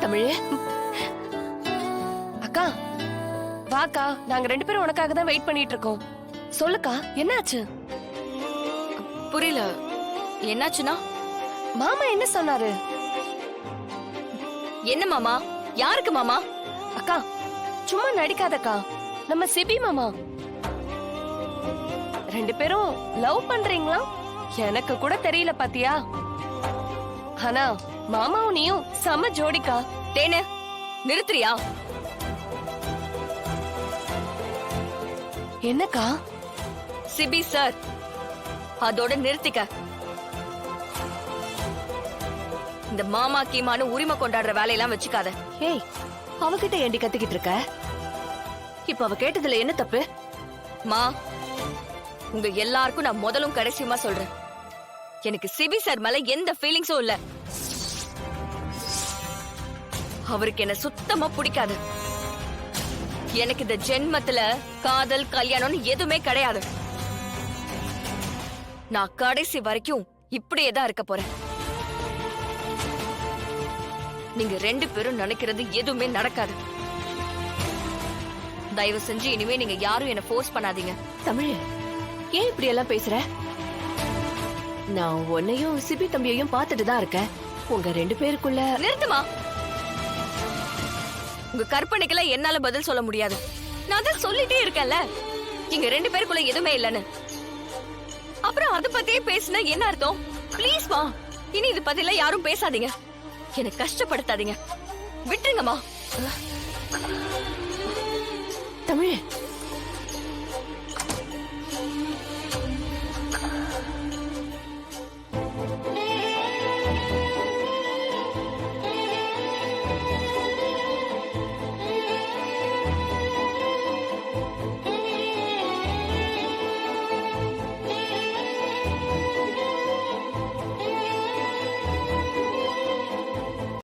தமிழ். அக்கா வாக்கா, நாங்க 2 பேரும் உனக்காக தான் வெயிட் பண்ணிட்டு இருக்கோம். சொல்லுக்கா, என்னாச்சு? புரியல. என்னாச்சுன்னா? மாமா என்ன சொன்னாரு? என்ன மாமா? யாருக்கு மாமா? அக்கா சும்மா நடிக்காதக்கா, நம்ம சிபி மாமா. 2 பேரும் லவ் பண்றீங்களா? எனக்கு கூட தெரியல பாத்தியா. ஆனா மாமாவும் நீயும் செம ஜோடிக்கா. தேனு நிறுத்துறியா? என்னக்கா? சிபி சார், அதோட நிறுத்திக்க. இந்த மாமா கீமானு உரிமை கொண்டாடுற வேலையெல்லாம் வச்சுக்காத. ஏய், அவகிட்ட ஏண்டி கத்திக்கிட்டு இருக்க? இப்ப அவ கேட்டதுல என்ன தப்பு? மா, உங்க எல்லாருக்கும் நான் முதலும் கடைசியுமா சொல்றேன், எனக்கு சிபி சார் மேல எந்த ஃபீலிங்ஸும் இல்ல. அவருக்கு என்ன சுத்தமா பிடிக்காது. எனக்கு இந்த ஜென்மத்துல காதல் கல்யாணம்னு எதுவுமே கிடையாது. நான் கடைசி வரைக்கும் இப்படியே தான் இருக்க போறேன். நீங்க 2 பேரும் நினைக்கிறது எதுவுமே நடக்காது. தயவு செஞ்சு இனிமே நீங்க யாரும் என்ன ஃபோர்ஸ் பண்ணாதீங்க. தமிழ், ஏன் இப்படி எல்லாம் பேசுற? நான் உன்னையும் சிபி தம்பியையும் பார்த்துட்டு தான் இருக்கேன். உங்க 2 பேருக்குள்ள. நிறுத்துமா. உங்க கற்பனைக்கெல்லாம் என்னால பதில் சொல்ல முடியாது. நான் தான் சொல்லிட்டே இருக்கேன்ல, இங்க 2 பேருக்குள்ள எதுவுமே இல்லன்னு. அப்புறம் அத பத்தியே பேசினா என்ன அர்த்தம்? ப்ளீஸ் மா, இனி இது பத்தில யாரும் பேசாதீங்க. என்ன கஷ்டப்படுத்தாதீங்க. விட்டுருங்கம்மா. தமிழ்,